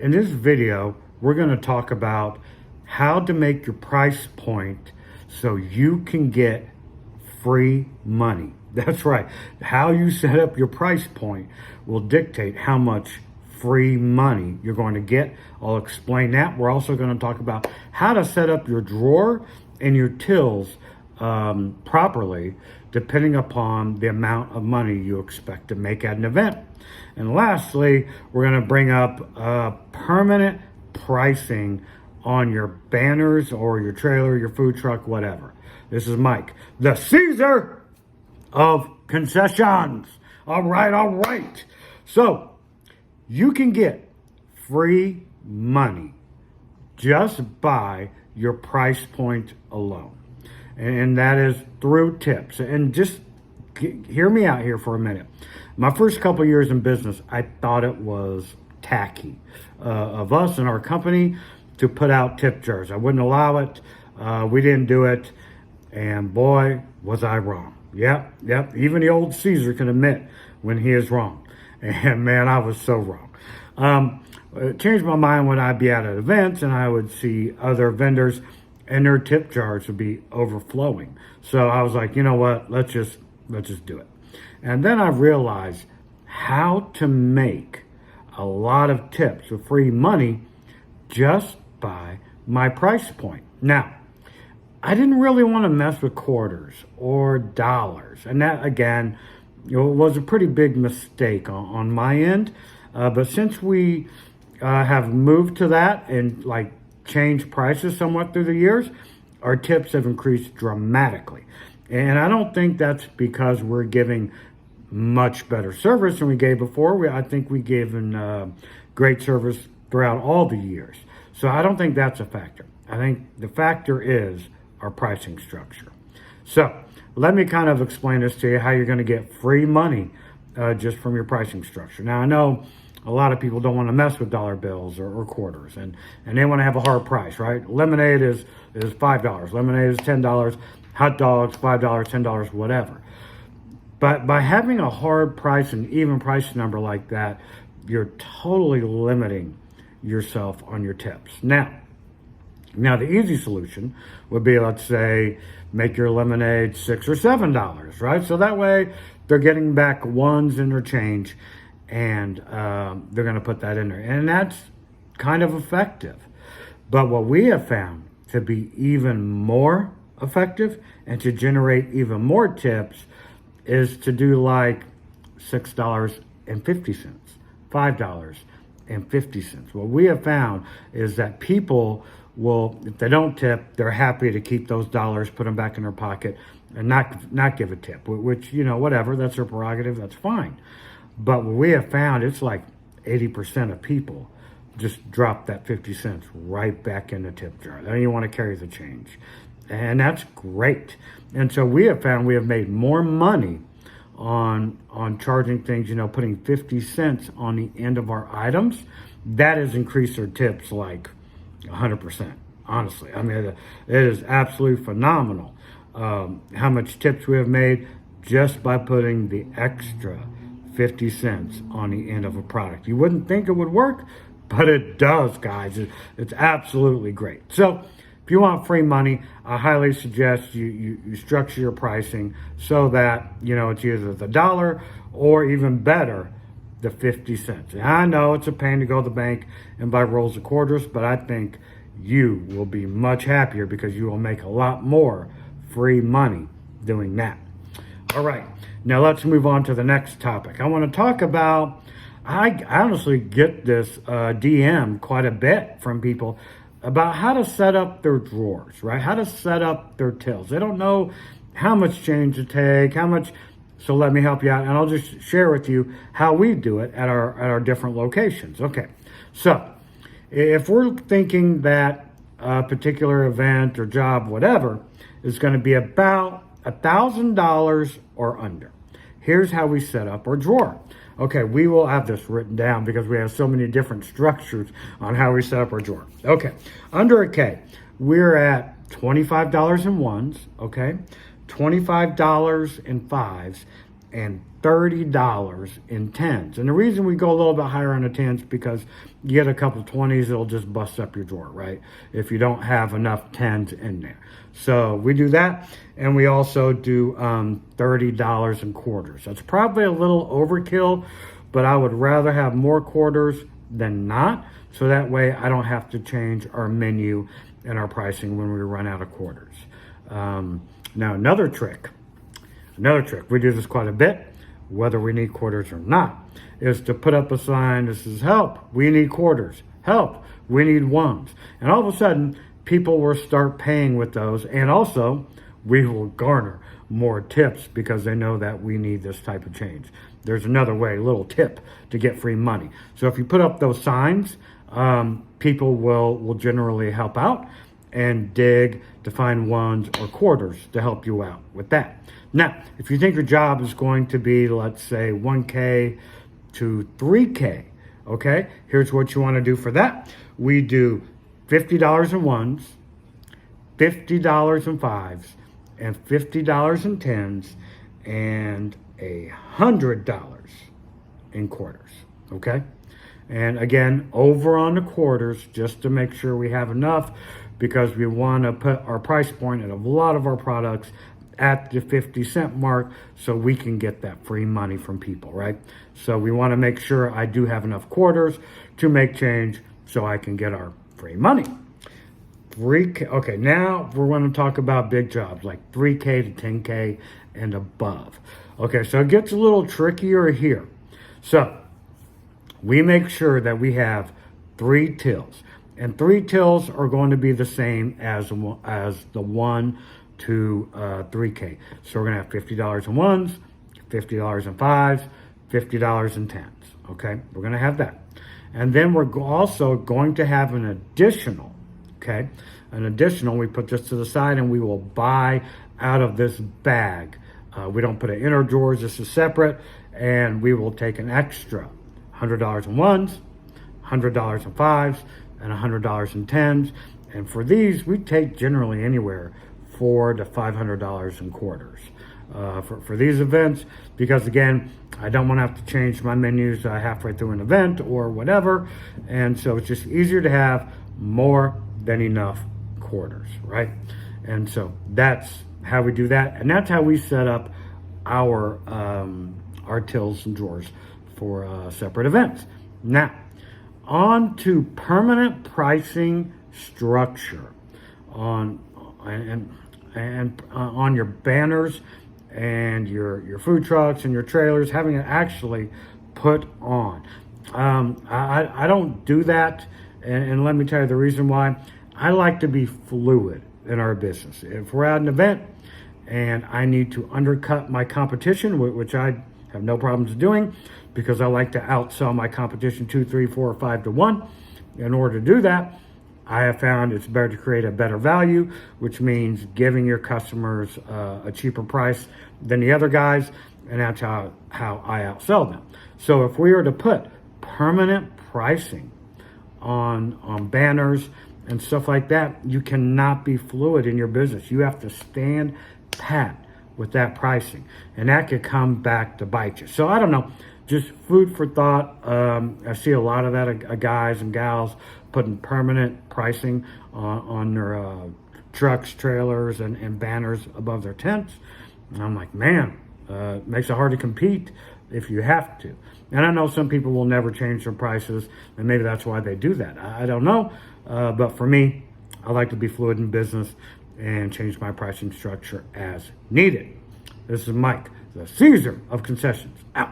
In this video, we're going to talk about how to make your price point so you can get free money. That's right. How you set up your price point will dictate how much free money you're going to get. I'll explain that. We're also going to talk about how to set up your drawer and your tills properly, depending upon the amount of money you expect to make at an event. And lastly, we're going to bring up permanent pricing on your banners or your trailer, your food truck, whatever. This is Mike, the Caesar of concessions. All right. So you can get free money just by your price point alone. And that is through tips. And just hear me out here for a minute. My first couple years in business, I thought it was tacky of us and our company to put out tip jars. I wouldn't allow it. We didn't do it. And boy, was I wrong. Yep. Even the old Caesar can admit when he is wrong. And man, I was so wrong. It changed my mind when I'd be at events and I would see other vendors and their tip jars would be overflowing. So I was like, you know what? Let's just do it. And then I realized how to make a lot of tips with free money just by my price point. Now, I didn't really want to mess with quarters or dollars. And that, again, was a pretty big mistake on my end. But since we have moved to that and changed prices somewhat through the years, our tips have increased dramatically. And I don't think that's because we're giving much better service than we gave before. I think we gave great service throughout all the years. So I don't think that's a factor. I think the factor is our pricing structure. So let me kind of explain this to you, how you're going to get free money just from your pricing structure. Now, I know a lot of people don't want to mess with dollar bills or quarters, and they want to have a hard price, right? Lemonade is $5. Lemonade is $10. Hot dogs, $5, $10, whatever. But by having a hard price and even price number like that, you're totally limiting yourself on your tips. Now the easy solution would be, let's say, make your lemonade $6 or $7, right? So that way they're getting back ones in their change, and they're going to put that in there. And that's kind of effective. But what we have found to be even more effective and to generate even more tips is to do like $6.50, $5.50. What we have found is that people will, if they don't tip, they're happy to keep those dollars, put them back in their pocket, and not give a tip, which, whatever, that's their prerogative, that's fine. But what we have found, it's like 80% of people just drop that 50 cents right back in the tip jar. They don't even want to carry the change. And that's great. And so we have found we have made more money on charging things, putting 50 cents on the end of our items. That has increased our tips like 100%, honestly. I mean, it is absolutely phenomenal how much tips we have made just by putting the extra 50 cents on the end of a product. You wouldn't think it would work, but it does, guys. It's absolutely great. So if you want free money, I highly suggest you structure your pricing so that, it's either the dollar or even better, the 50 cents. And I know it's a pain to go to the bank and buy rolls of quarters, but I think you will be much happier because you will make a lot more free money doing that. All right, now let's move on to the next topic. I want to talk about, I honestly get this DM quite a bit from people about how to set up their drawers, right? How to set up their tills. They don't know how much change to take, so let me help you out, and I'll just share with you how we do it at our different locations. Okay, so if we're thinking that a particular event or job, whatever, is going to be about $1,000 or under, here's how we set up our drawer. Okay, we will have this written down because we have so many different structures on how we set up our drawer. Okay, under a K, we're at $25 in ones, okay, $25 in fives, and $30 in tens. And the reason we go a little bit higher on the tens because you get a couple 20s, it'll just bust up your drawer, right? If you don't have enough tens in there. So we do that. And we also do $30 in quarters. That's probably a little overkill, but I would rather have more quarters than not. So that way I don't have to change our menu and our pricing when we run out of quarters. Now another trick, we do this quite a bit, whether we need quarters or not, is to put up a sign that says, help, we need quarters, help, we need ones. And all of a sudden, people will start paying with those, and also we will garner more tips because they know that we need this type of change. There's another way, a little tip to get free money. So if you put up those signs, people will generally help out and dig to find ones or quarters to help you out with that. Now, if you think your job is going to be, let's say, 1K to 3K, okay, here's what you want to do for that. We do $50 in ones, $50 in fives, and $50 in tens, and $100 in quarters, okay? And again, over on the quarters, just to make sure we have enough, because we want to put our price point at a lot of our products at the 50-cent mark so we can get that free money from people, right? So we want to make sure I do have enough quarters to make change so I can get our free money. 3K, okay, now we're going to talk about big jobs like 3K to 10K and above. Okay, so it gets a little trickier here. So we make sure that we have 3 tills. And 3 tills are going to be the same as the 1 to 3K. So we're going to have $50 in ones, $50 in fives, $50 in tens. Okay, we're going to have that. And then we're also going to have an additional, okay? An additional, we put this to the side and we will buy out of this bag. We don't put it in our drawers, this is separate. And we will take an extra $100 in ones, $100 in fives, and $100 in tens. And for these, we take generally anywhere $400 to $500 in quarters for these events, because again, I don't want to have to change my menus halfway through an event or whatever. And so it's just easier to have more than enough quarters, right? And so that's how we do that. And that's how we set up our tills and drawers for separate events. Now, on to permanent pricing structure on your banners and your food trucks and your trailers, having it actually put on. I don't do that, and let me tell you the reason why. I like to be fluid in our business. If we're at an event and I need to undercut my competition, which I have no problems doing, because I like to outsell my competition 2, 3, 4, or 5 to 1. In order to do that, I have found it's better to create a better value, which means giving your customers a cheaper price than the other guys, and that's how I outsell them. So if we were to put permanent pricing on banners and stuff like that, you cannot be fluid in your business. You have to stand pat with that pricing, and that could come back to bite you. So I don't know, just food for thought. I see a lot of that, guys and gals putting permanent pricing on their trucks, trailers, and banners above their tents. And I'm like, man, it makes it hard to compete if you have to. And I know some people will never change their prices, and maybe that's why they do that. I don't know. But for me, I like to be fluid in business and change my pricing structure as needed. This is Mike, the Caesar of Concessions, out.